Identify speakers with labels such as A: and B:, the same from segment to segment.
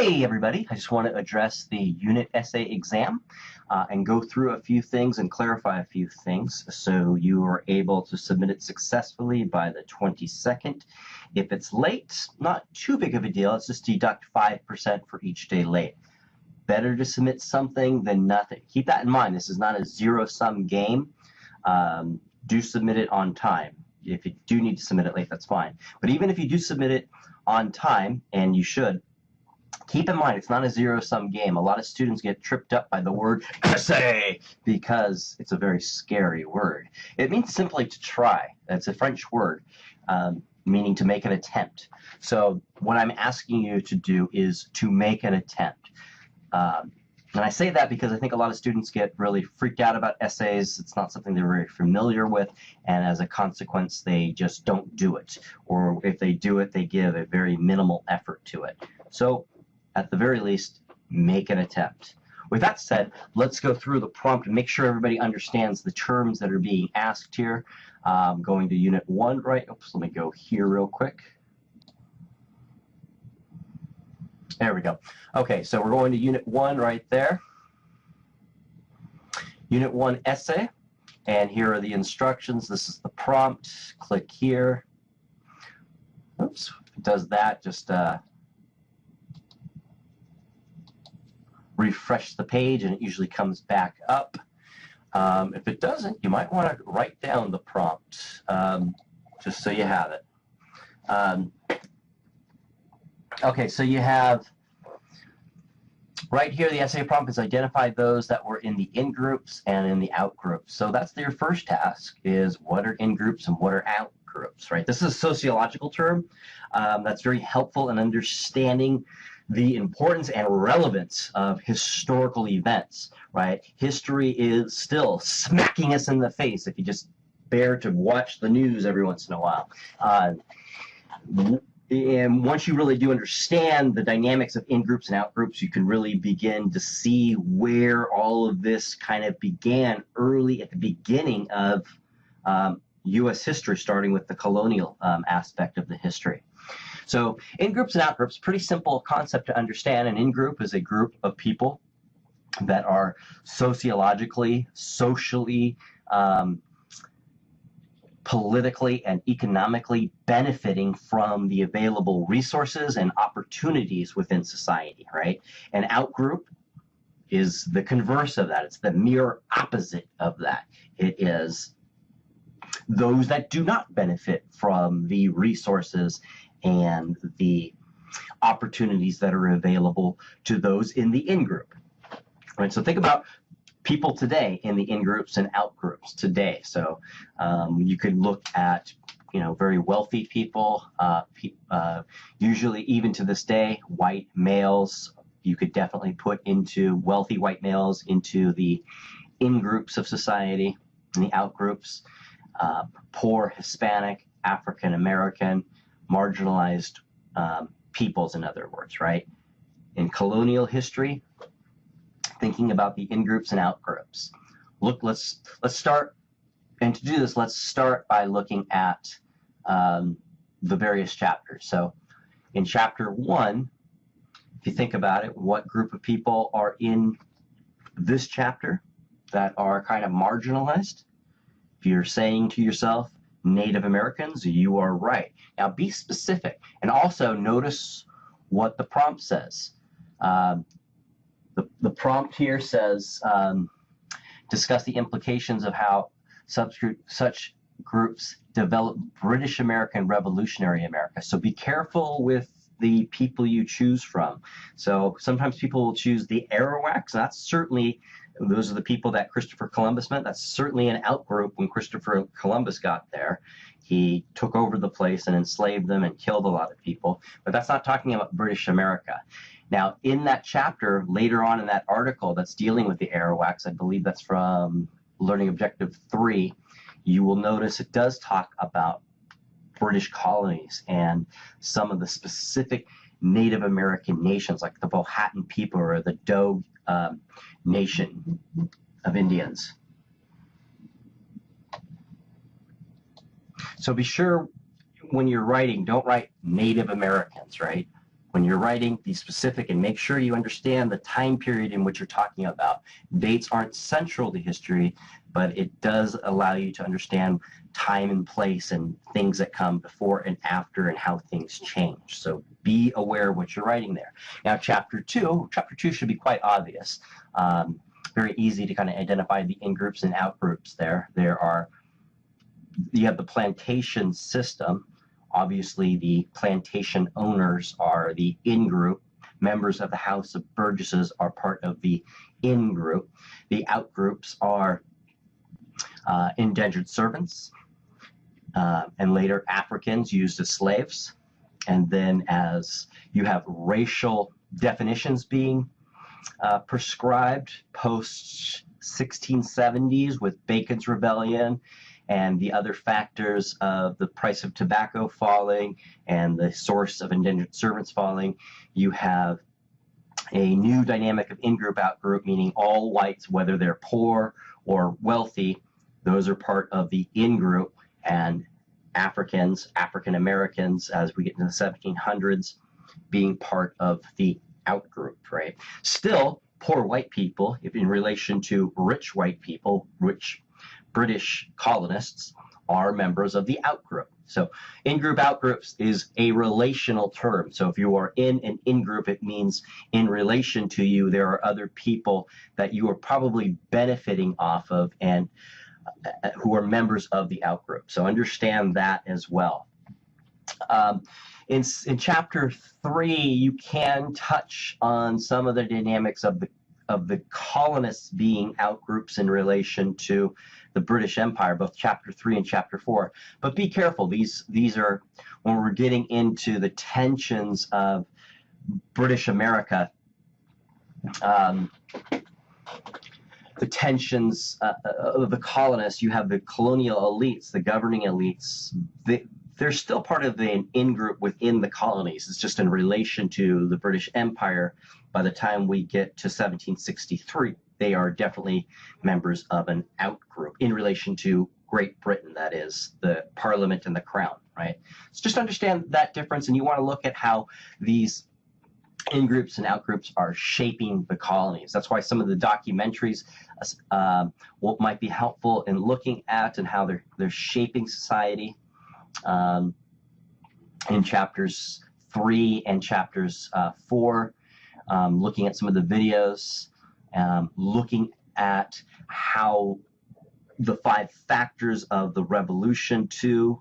A: Hey everybody, I just want to address the unit essay exam and go through a few things and clarify a few things so you are able to submit it successfully by the 22nd. If it's late, not too big of a deal, it's just deduct 5% for each day late. Better to submit something than nothing. Keep that in mind, this is not a zero-sum game. Do submit it on time. If you do need to submit it late, that's fine. But even if you do submit it on time, and you should, keep in mind, it's not a zero-sum game. A lot of students get tripped up by the word essay because it's a very scary word. It means simply to try. It's a French word meaning to make an attempt. So what I'm asking you to do is to make an attempt. And I say that because I think a lot of students get really freaked out about essays. It's not something they're very familiar with, and as a consequence, they just don't do it. Or if they do it, they give a very minimal effort to it. So at the very least, make an attempt. With that said, let's go through the prompt and make sure everybody understands the terms that are being asked here. Going to Unit 1, right? Oops, let me go here real quick. There we go. Okay, so we're going to Unit 1 right there. Unit 1 essay, and here are the instructions. This is the prompt. Click here. Oops, if it does that, just refresh the page and it usually comes back up. If it doesn't, you might want to write down the prompt just so you have it. Okay, so you have right here the essay prompt is identify those that were in the in groups and in the out groups. So that's your first task, is what are in groups and what are out groups, right? This is a sociological term that's very helpful in understanding the importance and relevance of historical events, right? History is still smacking us in the face if you just bear to watch the news every once in a while. And once you really do understand the dynamics of in-groups and out-groups, you can really begin to see where all of this kind of began early at the beginning of U.S. history, starting with the colonial aspect of the history. So in-groups and out-groups, pretty simple concept to understand. An in-group is a group of people that are sociologically, socially, politically and economically benefiting from the available resources and opportunities within society, right? An outgroup is the converse of that. It's the mirror opposite of that. It is those that do not benefit from the resources and the opportunities that are available to those in the in-group, right? So think about people today in the in-groups and out-groups today. So you could look at, very wealthy people, usually even to this day, white males. You could definitely put into wealthy white males into the in-groups of society, and the out-groups, poor Hispanic, African American, marginalized peoples, in other words, right? In colonial history, thinking about the in-groups and out-groups. Look, let's start, and to do this, let's start by looking at the various chapters. So in Chapter 1, if you think about it, what group of people are in this chapter that are kind of marginalized? If you're saying to yourself, Native Americans, you are right. Now be specific, and also notice what the prompt says. The prompt here says, discuss the implications of how such groups develop British American Revolutionary America. So be careful with the people you choose from. So sometimes people will choose the Arawaks. That's certainly, those are the people that Christopher Columbus met. That's certainly an out-group. When Christopher Columbus got there, he took over the place and enslaved them and killed a lot of people. But that's not talking about British America. Now, in that chapter, later on in that article that's dealing with the Arawaks, I believe that's from Learning Objective 3, you will notice it does talk about British colonies and some of the specific Native American nations, like the Powhatan people or the Dogue Nation of Indians. So be sure when you're writing, don't write Native Americans, right? when you're writing, be specific and make sure you understand the time period in which you're talking about. Dates aren't central to history, but it does allow you to understand time and place and things that come before and after and how things change. So be aware of what you're writing there. Now, chapter two should be quite obvious. Very easy to kind of identify the in-groups and out-groups there. You have the plantation system. Obviously, the plantation owners are the in-group. Members of the House of Burgesses are part of the in-group. The out-groups are indentured servants, and later Africans used as slaves. And then as you have racial definitions being prescribed post-1670s with Bacon's Rebellion, and the other factors of the price of tobacco falling and the source of indentured servants falling, you have a new dynamic of in-group, out-group, meaning all whites, whether they're poor or wealthy, those are part of the in-group, and Africans, African Americans, as we get into the 1700s, being part of the out-group, right? Still, poor white people, if in relation to rich white people, rich British colonists, are members of the out-group. So in-group, out-groups is a relational term. So if you are in an in-group, it means in relation to you, there are other people that you are probably benefiting off of and who are members of the out-group. So understand that as well. In chapter 3, you can touch on some of the dynamics of the colonists being out-groups in relation to the British Empire, both chapter 3 and chapter 4. But be careful, these are, when we're getting into the tensions of British America, the tensions of the colonists, you have the colonial elites, the governing elites, they're still part of the in-group within the colonies. It's just in relation to the British Empire. By the time we get to 1763, they are definitely members of an out-group in relation to Great Britain, that is, the Parliament and the Crown, right? So just understand that difference, and you want to look at how these in-groups and out-groups are shaping the colonies. That's why some of the documentaries what might be helpful in looking at and how they're shaping society. In chapters 3 and chapters 4, looking at some of the videos, looking at how the 5 factors of the revolution too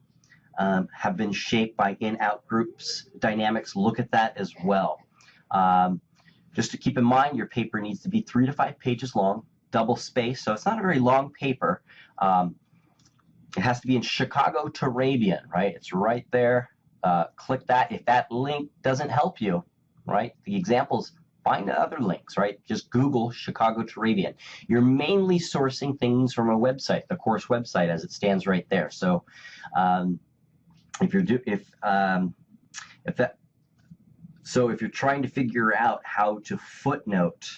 A: have been shaped by in-out groups dynamics. Look at that as well. Just to keep in mind, your paper needs to be 3 to 5 pages long, double spaced, so it's not a very long paper. It has to be in Chicago-Turabian, right? It's right there. Click that. If that link doesn't help you, right, the examples, find other links, right? Just Google Chicago-Turabian. You're mainly sourcing things from a website, the course website as it stands right there. So if you're trying to figure out how to footnote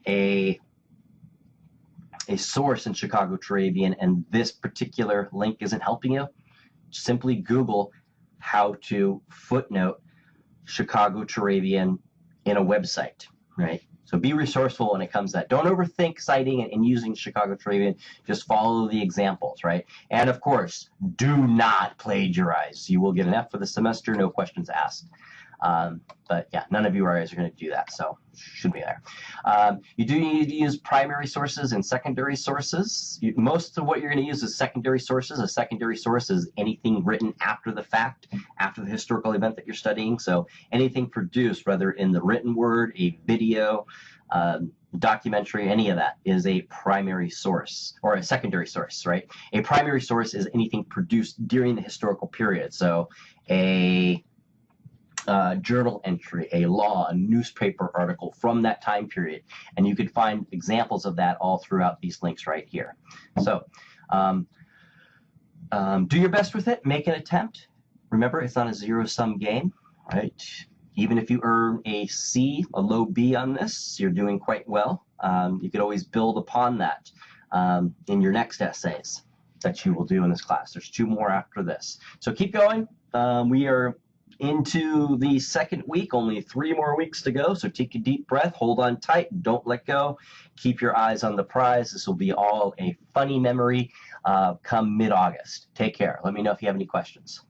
A: a source in Chicago-Turabian and this particular link isn't helping you, simply Google how to footnote Chicago-Turabian in a website, right? So be resourceful when it comes to that. Don't overthink citing and using Chicago-Turabian. Just follow the examples, right? And of course, do not plagiarize. You will get an F for the semester, no questions asked. But yeah, none of you guys are going to do that, so should be there. You do need to use primary sources and secondary sources. Most of what you're going to use is secondary sources. A secondary source is anything written after the fact, after the historical event that you're studying. So anything produced, whether in the written word, a video, documentary, any of that is a primary source or a secondary source, right? A primary source is anything produced during the historical period. So a journal entry, a law, a newspaper article from that time period. And you can find examples of that all throughout these links right here. So do your best with it. Make an attempt. Remember, it's not a zero-sum game, right? Even if you earn a C, a low B on this, you're doing quite well. You could always build upon that in your next essays that you will do in this class. There's 2 more after this. So keep going. We are into the second week, only 3 more weeks to go. So take a deep breath, hold on tight, don't let go. Keep your eyes on the prize. This will be all a funny memory come mid-August. Take care. Let me know if you have any questions.